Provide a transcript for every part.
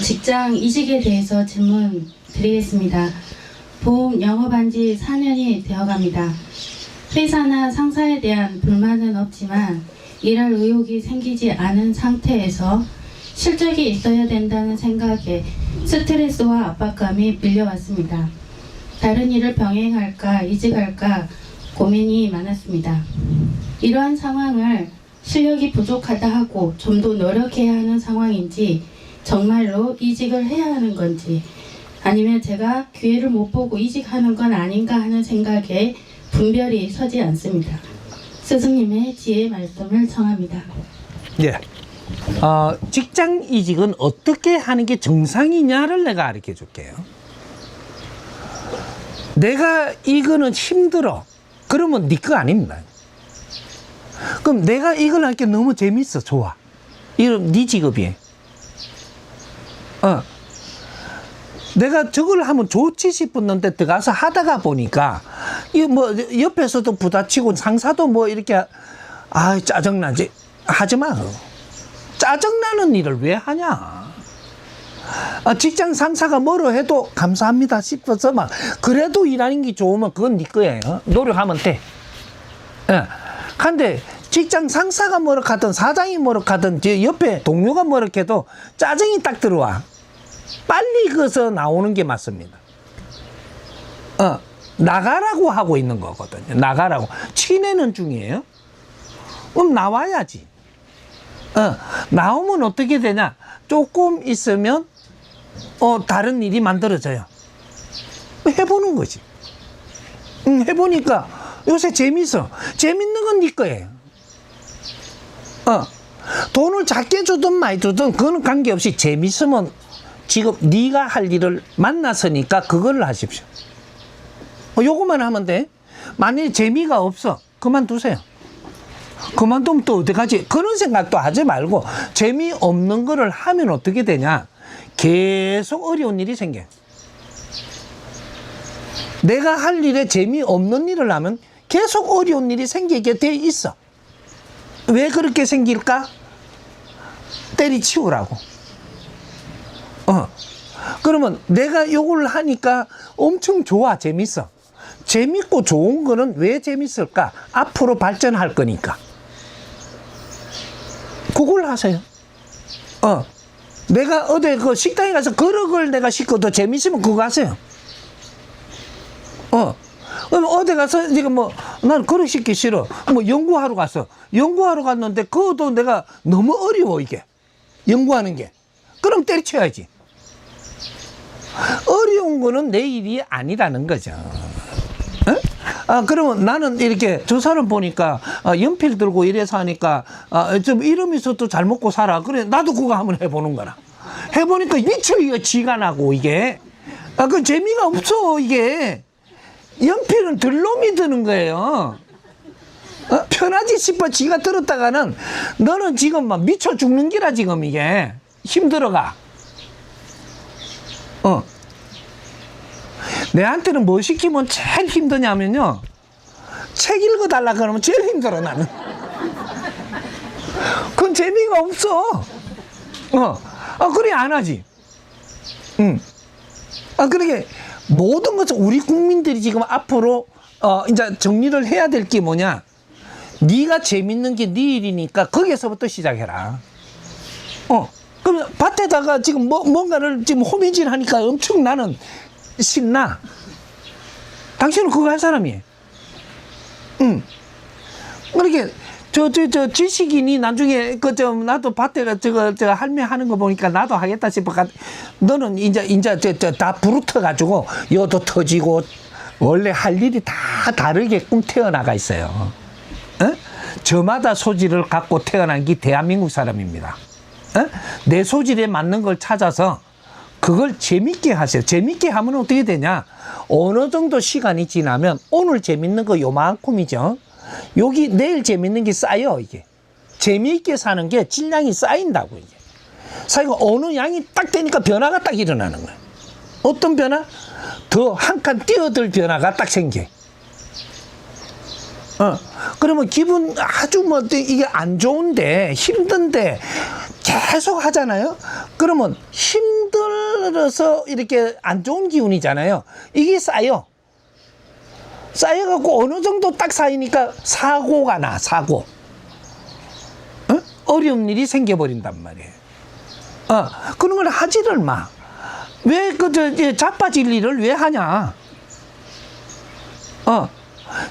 직장 이직에 대해서 질문 드리겠습니다. 보험 영업한 지 4년이 되어갑니다. 회사나 상사에 대한 불만은 없지만 일할 의욕이 생기지 않은 상태에서 실적이 있어야 된다는 생각에 스트레스와 압박감이 밀려왔습니다. 다른 일을 병행할까 이직할까 고민이 많았습니다. 이러한 상황을 실력이 부족하다 하고 좀 더 노력해야 하는 상황인지, 정말로 이직을 해야 하는 건지, 아니면 제가 기회를 못 보고 이직하는 건 아닌가 하는 생각에 분별이 서지 않습니다. 스승님의 지혜 말씀을 청합니다. 예. 직장 이직은 어떻게 하는 게 정상이냐를 내가 가르쳐 줄게요. 내가 이거는 힘들어. 그러면 네 거 아닙니다. 그럼 내가 이걸 할 게 너무 재밌어, 좋아. 이건 네 직업이에요. 내가 저걸 하면 좋지 싶었는데 들어가서 하다가 보니까 이 뭐 옆에서도 부딪히고 상사도 뭐 이렇게 짜증나지 하지 마. 짜증나는 일을 왜 하냐. 직장 상사가 뭐로 해도 감사합니다 싶어서 막 그래도 일하는 게 좋으면 그건 네 거예요. 노력하면 돼. 근데 직장 상사가 뭐라 하든 사장이 뭐라 하든 옆에 동료가 뭐라 해도 짜증이 딱 들어와. 빨리 그것서 나오는 게 맞습니다. 나가라고 하고 있는 거거든요. 나가라고. 치내는 중이에요. 그럼 나와야지. 나오면 어떻게 되냐? 조금 있으면 다른 일이 만들어져요. 해보는 거지. 해보니까 요새 재밌어. 재밌는 건 네 거예요. 돈을 작게 주든 많이 주든 그거는 관계없이 재밌으면 지금 네가 할 일을 만났으니까 그걸 하십시오. 요거만 하면 돼. 만약에 재미가 없어, 그만두세요. 그만두면 또 어떡하지? 그런 생각도 하지 말고 재미없는 거를 하면 어떻게 되냐? 계속 어려운 일이 생겨요. 내가 할 일에 재미없는 일을 하면 계속 어려운 일이 생기게 돼 있어. 왜 그렇게 생길까? 때리치우라고. 그러면 내가 요걸 하니까 엄청 좋아, 재밌어. 재밌고 좋은 거는 왜 재밌을까? 앞으로 발전할 거니까. 그걸 하세요. 내가 어디 그 식당에 가서 그릇을 내가 씻고도 재밌으면 그거 하세요. 그럼 어디 가서 지금 뭐 난 그릇 씻기 싫어. 뭐 연구하러 갔어. 연구하러 갔는데 그것도 내가 너무 어려워 이게. 연구하는 게. 그럼 때려쳐야지. 어려운 거는 내 일이 아니라는 거죠. 그러면 나는 이렇게 저 사람 보니까 연필 들고 이래서 하니까 좀 이러면서 또 잘 먹고 살아. 그래 나도 그거 한번 해보는 거라. 해보니까 미쳐 이거 지가 나고 이게. 그 재미가 없어 이게. 연필은 들놈이 드는 거예요. 편하지 싶어 지가 들었다가는 너는 지금 막 미쳐 죽는 기라 지금 이게. 힘들어가. 내한테는 뭐 시키면 제일 힘드냐면요. 책 읽어달라 그러면 제일 힘들어 나는. 그건 재미가 없어. 그래 안 하지. 그러게 모든 것을 우리 국민들이 지금 앞으로 이제 정리를 해야 될 게 뭐냐. 네가 재밌는 게 네 일이니까 거기에서부터 시작해라. 그러면 밭에다가 지금 뭔가를 지금 호미질 하니까 엄청 나는 신나. 당신은 그거 할 사람이에요. 그렇게 저 지식인이 나중에 나도 밭에가 저 할매 하는 거 보니까 나도 하겠다 싶어. 너는 이제 다 부르터 가지고 여도 터지고 원래 할 일이 다 다르게끔 태어나가 있어요. 저마다 소질을 갖고 태어난 게 대한민국 사람입니다. 내 소질에 맞는 걸 찾아서 그걸 재밌게 하세요. 재밌게 하면 어떻게 되냐? 어느 정도 시간이 지나면 오늘 재밌는 거 요만큼이죠. 여기 내일 재밌는 게 쌓여 이게. 재미있게 사는 게 질량이 쌓인다고 이게. 사이가 어느 양이 딱 되니까 변화가 딱 일어나는 거야. 어떤 변화? 더 한 칸 뛰어들 변화가 딱 생겨. 그러면 기분 아주 뭐 이게 안 좋은데 힘든데 계속 하잖아요. 그러면 힘들어서 이렇게 안 좋은 기운이잖아요. 이게 쌓여갖고 어느 정도 딱 쌓이니까 사고가 나, 사고. 어? 어려운 일이 생겨버린단 말이에요. 그런 걸 하지를 마. 왜 자빠질 일을 왜 하냐?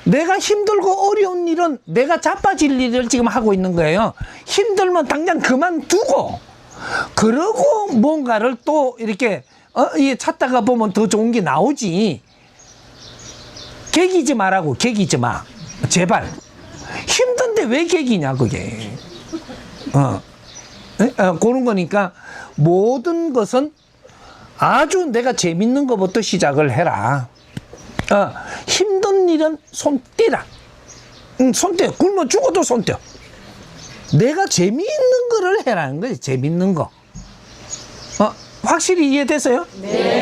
내가 힘들고 어려운 일은 내가 자빠질 일을 지금 하고 있는 거예요. 힘들면 당장 그만두고, 그러고 뭔가를 또 이렇게, 찾다가 보면 더 좋은 게 나오지. 개기지 마라고, 개기지 마. 제발. 힘든데 왜 개기냐, 그게. 그런 거니까 모든 것은 아주 내가 재밌는 것부터 시작을 해라. 힘든 일은 손 떼라. 손 떼. 굶어 죽어도 손 떼. 내가 재미있는 거를 해라는 거지. 재밌는 거. 확실히 이해됐어요? 네.